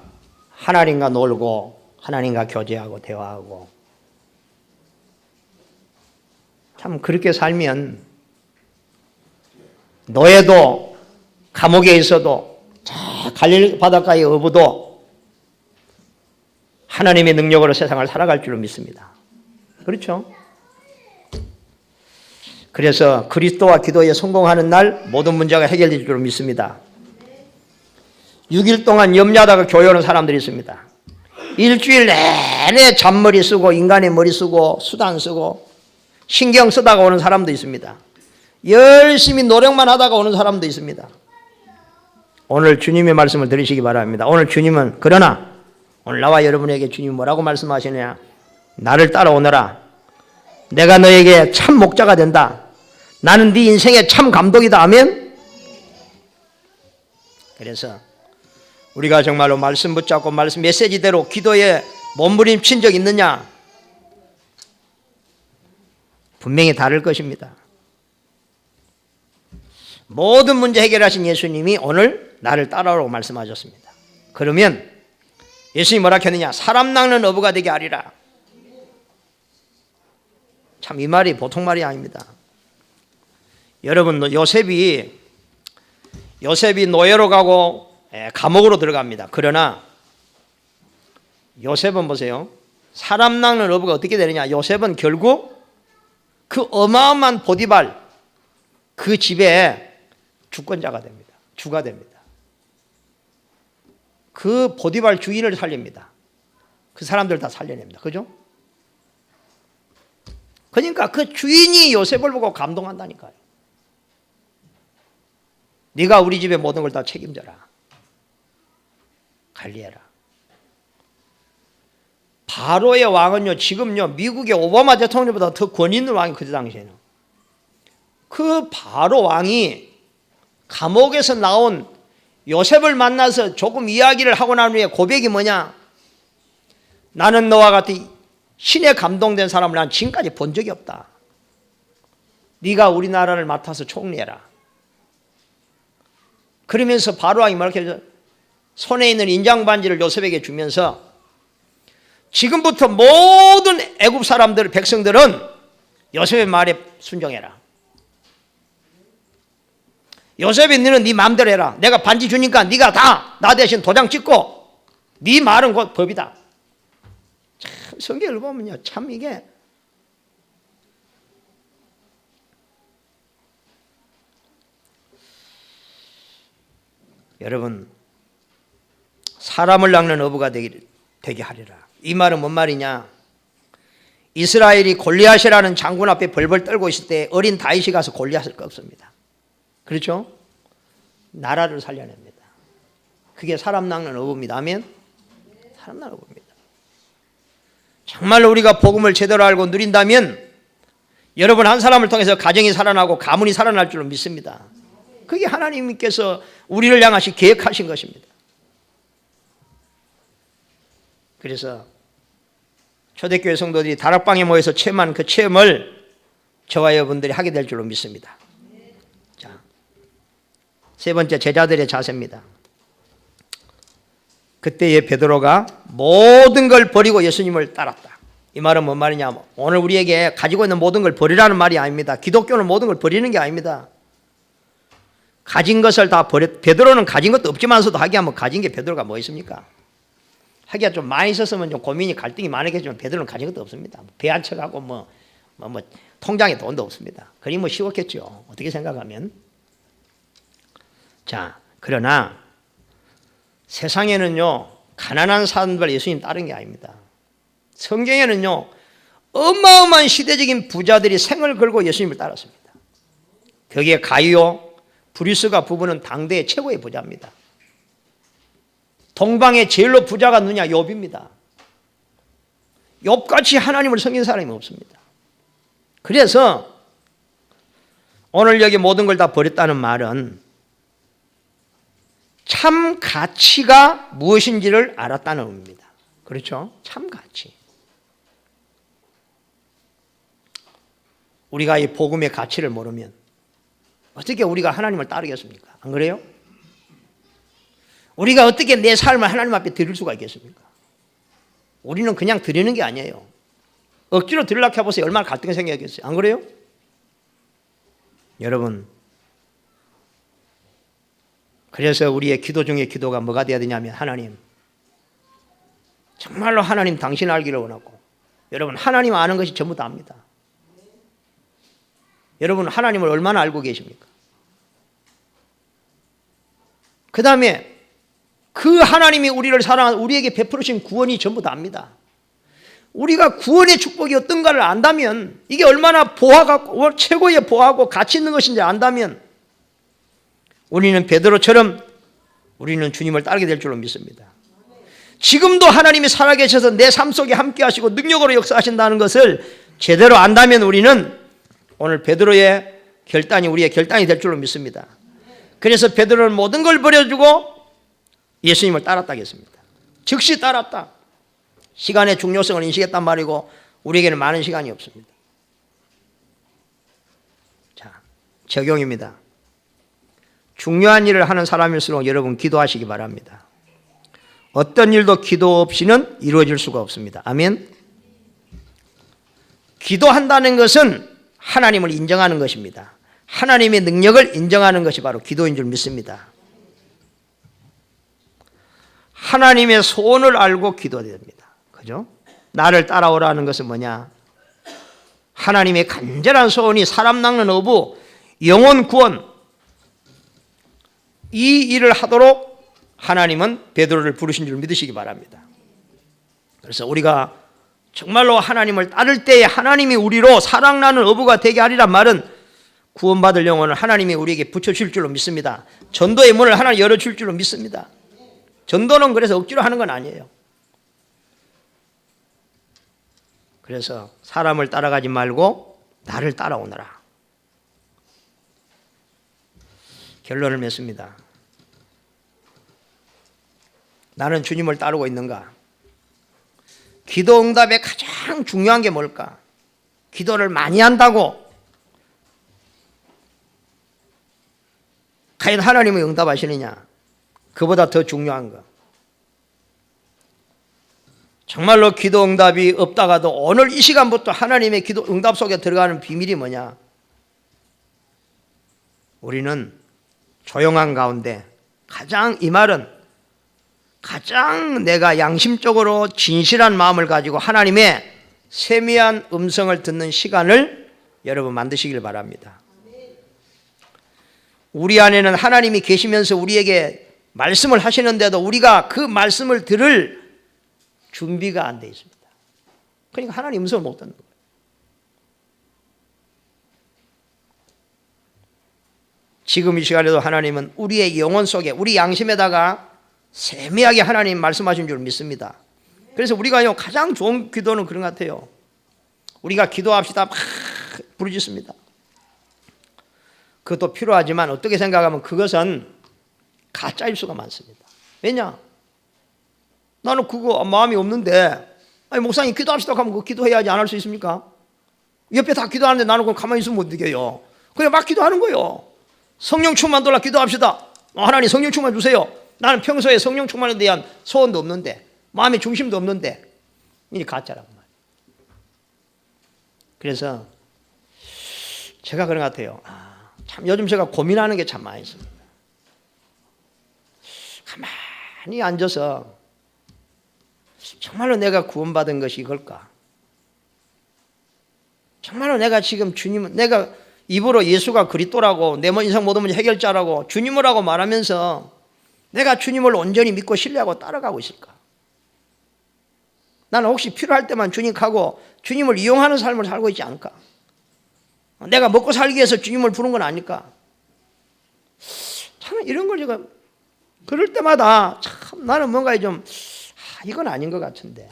Speaker 1: 놀고 하나님과 교제하고 대화하고 참 그렇게 살면 노예도 감옥에 있어도 저 갈릴리 바닷가에 어부도 하나님의 능력으로 세상을 살아갈 줄로 믿습니다. 그렇죠? 그래서 그리스도와 기도에 성공하는 날 모든 문제가 해결될 줄로 믿습니다. 6일 동안 염려하다가 교회 오는 사람들이 있습니다. 일주일 내내 잔머리 쓰고 인간의 머리 쓰고 수단 쓰고 신경 쓰다가 오는 사람도 있습니다. 열심히 노력만 하다가 오는 사람도 있습니다. 오늘 주님의 말씀을 들으시기 바랍니다. 오늘 주님은 그러나 오늘 나와 여러분에게 주님이 뭐라고 말씀하시느냐? 나를 따라오너라. 내가 너에게 참 목자가 된다. 나는 네 인생의 참 감독이다. 아멘? 그래서 우리가 정말로 말씀 붙잡고 말씀 메시지대로 기도에 몸부림친 적 있느냐? 분명히 다를 것입니다. 모든 문제 해결하신 예수님이 오늘 나를 따라오라고 말씀하셨습니다. 그러면 예수님이 뭐라 했느냐? 사람 낚는 어부가 되게 하리라. 참 이 말이 보통 말이 아닙니다. 여러분, 요셉이 노예로 가고 감옥으로 들어갑니다. 그러나 요셉은 보세요. 사람 낚는 어부가 어떻게 되느냐? 요셉은 결국 그 어마어마한 보디발 그 집에 주권자가 됩니다. 주가 됩니다. 그 보디발 주인을 살립니다. 그 사람들 다 살려냅니다. 그죠? 그러니까 그 주인이 요셉을 보고 감동한다니까요. 네가 우리 집의 모든 걸 다 책임져라. 관리해라. 바로의 왕은요, 지금요, 미국의 오바마 대통령보다 더 권위 있는 왕이 그 당시에는. 그 바로 왕이 감옥에서 나온 요셉을 만나서 조금 이야기를 하고 난 후에 고백이 뭐냐? 나는 너와 같은 신에 감동된 사람을 난 지금까지 본 적이 없다. 네가 우리나라를 맡아서 총리해라. 그러면서 바로 왕이 뭐라고 해서 손에 있는 인장 반지를 요셉에게 주면서 지금부터 모든 애굽 사람들, 백성들은 요셉의 말에 순종해라. 요셉이 너는 네 마음대로 해라. 내가 반지 주니까 네가 다 나 대신 도장 찍고 네 말은 곧 법이다. 참 성경을 보면요, 참 이게 여러분, 사람을 낚는 어부가 되게 하리라. 이 말은 뭔 말이냐? 이스라엘이 골리앗이라는 장군 앞에 벌벌 떨고 있을 때 어린 다윗이 가서 골리앗을 꺾습니다. 그렇죠? 나라를 살려냅니다. 그게 사람 낚는 어부입니다. 아멘? 사람 낚는 어부입니다. 정말로 우리가 복음을 제대로 알고 누린다면 여러분 한 사람을 통해서 가정이 살아나고 가문이 살아날 줄로 믿습니다. 그게 하나님께서 우리를 향하시 계획하신 것입니다. 그래서 초대교회 성도들이 다락방에 모여서 체험한 그 체험을 저와 여러분들이 하게 될 줄로 믿습니다. 자, 세 번째, 제자들의 자세입니다. 그때의 베드로가 모든 걸 버리고 예수님을 따랐다. 이 말은 뭔 말이냐? 오늘 우리에게 가지고 있는 모든 걸 버리라는 말이 아닙니다. 기독교는 모든 걸 버리는 게 아닙니다. 가진 것을 다 베드로는 가진 것도 없지만서도 하기야 뭐 가진 게 베드로가 뭐 있습니까? 하기야 좀 많이 있었으면 좀 고민이 갈등이 많았겠지만 베드로는 가진 것도 없습니다. 배 한 척하고 뭐 통장에 돈도 없습니다. 그리 뭐 쉬웠겠죠. 어떻게 생각하면. 자, 그러나 세상에는요 가난한 사람들 예수님 따른 게 아닙니다. 성경에는요 어마어마한 시대적인 부자들이 생을 걸고 예수님을 따랐습니다. 거기에 가이오 브리스가 부부는 당대의 최고의 부자입니다. 동방의 제일로 부자가 누냐? 욥입니다. 욥같이 하나님을 섬긴 사람이 없습니다. 그래서 오늘 여기 모든 걸 다 버렸다는 말은 참 가치가 무엇인지를 알았다는 의미입니다. 그렇죠? 참 가치. 우리가 이 복음의 가치를 모르면 어떻게 우리가 하나님을 따르겠습니까? 안 그래요? 우리가 어떻게 내 삶을 하나님 앞에 드릴 수가 있겠습니까? 우리는 그냥 드리는 게 아니에요. 억지로 드리려고 해보세요. 얼마나 갈등이 생기겠어요. 안 그래요? 여러분, 그래서 우리의 기도 중에 기도가 뭐가 되어야 되냐면 하나님, 정말로 하나님 당신 알기를 원하고 여러분 하나님 아는 것이 전부 다 압니다. 여러분 하나님을 얼마나 알고 계십니까? 그 다음에 그 하나님이 우리를 사랑하는 우리에게 베풀으신 구원이 전부 다 압니다. 우리가 구원의 축복이 어떤가를 안다면 이게 얼마나 보화가 최고의 보화고 가치 있는 것인지 안다면 우리는 베드로처럼 우리는 주님을 따르게 될 줄로 믿습니다. 지금도 하나님이 살아계셔서 내 삶 속에 함께 하시고 능력으로 역사하신다는 것을 제대로 안다면 우리는 오늘 베드로의 결단이 우리의 결단이 될 줄로 믿습니다. 그래서 베드로는 모든 걸 버려주고 예수님을 따랐다 했습니다. 즉시 따랐다. 시간의 중요성을 인식했단 말이고 우리에게는 많은 시간이 없습니다. 자, 적용입니다. 중요한 일을 하는 사람일수록 여러분 기도하시기 바랍니다. 어떤 일도 기도 없이는 이루어질 수가 없습니다. 아멘. 기도한다는 것은 하나님을 인정하는 것입니다. 하나님의 능력을 인정하는 것이 바로 기도인 줄 믿습니다. 하나님의 소원을 알고 기도해야 됩니다. 그죠? 나를 따라오라는 것은 뭐냐? 하나님의 간절한 소원이 사람 낚는 어부, 영혼 구원, 이 일을 하도록 하나님은 베드로를 부르신 줄 믿으시기 바랍니다. 그래서 우리가 정말로 하나님을 따를 때에 하나님이 우리로 사랑나는 어부가 되게 하리란 말은 구원받을 영혼을 하나님이 우리에게 붙여줄 줄로 믿습니다. 전도의 문을 하나님 열어줄 줄로 믿습니다. 전도는 그래서 억지로 하는 건 아니에요. 그래서 사람을 따라가지 말고 나를 따라오너라. 결론을 맺습니다. 나는 주님을 따르고 있는가? 기도 응답의 가장 중요한 게 뭘까? 기도를 많이 한다고 과연 하나님이 응답하시느냐? 그보다 더 중요한 거. 정말로 기도 응답이 없다가도 오늘 이 시간부터 하나님의 기도 응답 속에 들어가는 비밀이 뭐냐? 우리는 조용한 가운데 가장 이 말은 가장 내가 양심적으로 진실한 마음을 가지고 하나님의 세미한 음성을 듣는 시간을 여러분 만드시길 바랍니다. 우리 안에는 하나님이 계시면서 우리에게 말씀을 하시는데도 우리가 그 말씀을 들을 준비가 안 돼 있습니다. 그러니까 하나님 음성을 못 듣는 거예요. 지금 이 시간에도 하나님은 우리의 영혼 속에, 우리 양심에다가 세미하게 하나님 말씀하신 줄 믿습니다. 그래서 우리가 가장 좋은 기도는 그런 것 같아요. 우리가 기도합시다 막 부르짖습니다. 그것도 필요하지만 어떻게 생각하면 그것은 가짜일 수가 많습니다. 왜냐? 나는 그거 마음이 없는데, 아니 목사님 기도합시다 하면 그거 기도해야지 안 할 수 있습니까? 옆에 다 기도하는데 나는 그거 가만히 있으면 못 되게요. 그냥 막 기도하는 거예요. 성령 충만 달라 기도합시다. 하나님 성령 충만 주세요. 나는 평소에 성령 충만에 대한 소원도 없는데, 마음의 중심도 없는데, 이게 가짜란 말이에요. 그래서 제가 그런 것 같아요. 참 요즘 제가 고민하는 게 참 많이 있습니다. 가만히 앉아서 정말로 내가 구원받은 것이 이걸까? 정말로 내가 지금 주님은, 내가 입으로 예수가 그리스도라고, 내 인생 모든 문제 해결자라고 주님을 하고 말하면서 내가 주님을 온전히 믿고 신뢰하고 따라가고 있을까? 나는 혹시 필요할 때만 주님 가고 주님을 이용하는 삶을 살고 있지 않을까? 내가 먹고 살기 위해서 주님을 부른 건 아닐까? 참 이런 걸 제가 그럴 때마다 참 나는 뭔가 좀 이건 아닌 것 같은데,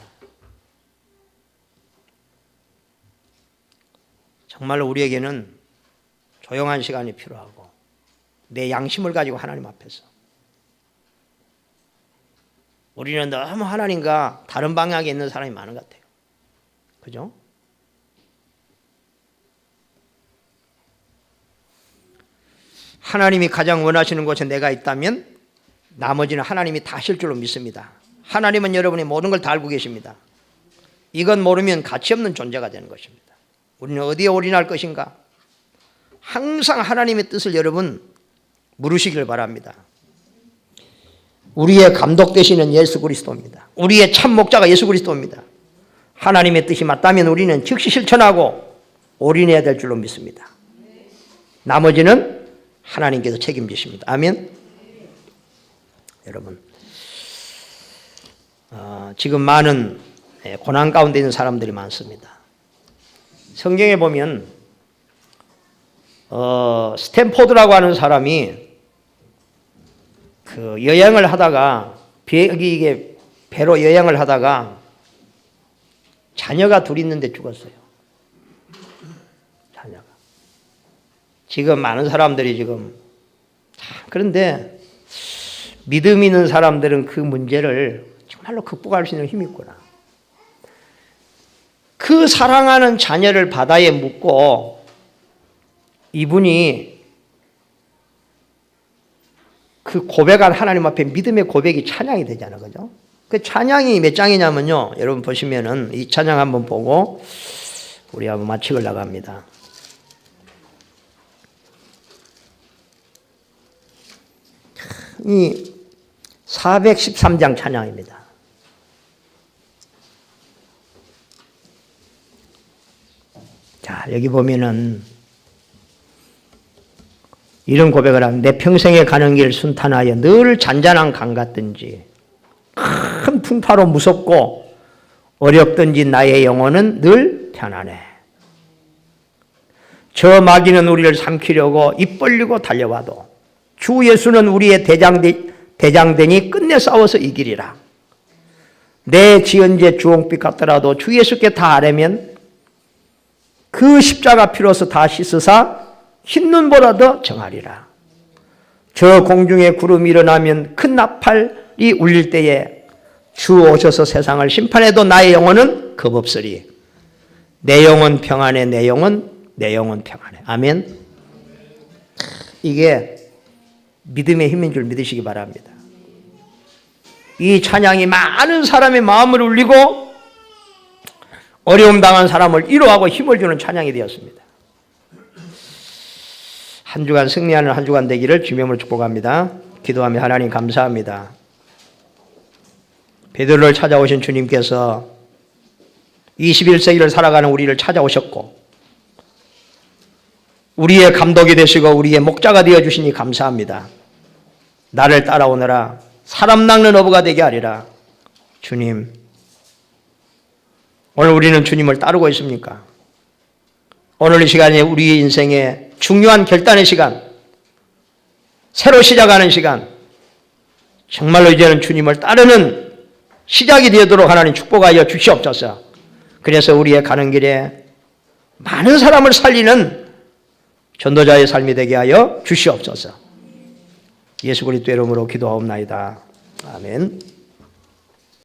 Speaker 1: 정말로 우리에게는 조용한 시간이 필요하고 내 양심을 가지고 하나님 앞에서, 우리는 너무 하나님과 다른 방향에 있는 사람이 많은 것 같아요. 그죠? 하나님이 가장 원하시는 곳에 내가 있다면 나머지는 하나님이 다 하실 줄로 믿습니다. 하나님은 여러분이 모든 걸 다 알고 계십니다. 이건 모르면 가치 없는 존재가 되는 것입니다. 우리는 어디에 올인할 것인가? 항상 하나님의 뜻을 여러분 물으시길 바랍니다. 우리의 감독 되시는 예수 그리스도입니다. 우리의 참 목자가 예수 그리스도입니다. 하나님의 뜻이 맞다면 우리는 즉시 실천하고 올인해야 될 줄로 믿습니다. 나머지는 하나님께서 책임지십니다. 아멘. 여러분, 지금 많은 고난 가운데 있는 사람들이 많습니다. 성경에 보면 스탠포드라고 하는 사람이 그 여행을 하다가 배로 여행을 하다가 자녀가 둘 있는데 죽었어요. 자녀가. 지금 많은 사람들이 지금, 그런데 믿음 있는 사람들은 그 문제를 정말로 극복할 수 있는 힘이 있구나. 그 사랑하는 자녀를 바다에 묻고 이분이 그 고백한 하나님 앞에 믿음의 고백이 찬양이 되잖아요. 그죠? 그 찬양이 몇 장이냐면요. 여러분 보시면은 이 찬양 한번 보고 우리 한번 마치고 나갑니다. 이 413장 찬양입니다. 자, 여기 보면은 이런 고백을 하면 내 평생에 가는 길 순탄하여 늘 잔잔한 강 같든지 큰 풍파로 무섭고 어렵든지 나의 영혼은 늘 편안해. 저 마귀는 우리를 삼키려고 입 벌리고 달려와도 주 예수는 우리의 대장되니 끝내 싸워서 이기리라. 내 지은 죄 주홍빛 같더라도 주 예수께 다 아뢰면 그 십자가 피로서 다 씻으사 흰 눈보라도 정하리라. 저 공중에 구름이 일어나면 큰 나팔이 울릴 때에 주 오셔서 세상을 심판해도 나의 영혼은 겁없으리. 내 영혼 평안해, 내 영혼 평안해. 아멘. 이게 믿음의 힘인 줄 믿으시기 바랍니다. 이 찬양이 많은 사람의 마음을 울리고 어려움 당한 사람을 위로하고 힘을 주는 찬양이 되었습니다. 한 주간 승리하는 한 주간 되기를 주님으로 축복합니다. 기도하며 하나님 감사합니다. 베드로를 찾아오신 주님께서 21세기를 살아가는 우리를 찾아오셨고 우리의 감독이 되시고 우리의 목자가 되어주시니 감사합니다. 나를 따라오너라. 사람 낚는 어부가 되게 하리라. 주님, 오늘 우리는 주님을 따르고 있습니까? 오늘 이 시간이 우리 인생의 중요한 결단의 시간, 새로 시작하는 시간, 정말로 이제는 주님을 따르는 시작이 되도록 하나님 축복하여 주시옵소서. 그래서 우리의 가는 길에 많은 사람을 살리는 전도자의 삶이 되게 하여 주시옵소서. 예수 그리스도 이름으로 기도하옵나이다. 아멘.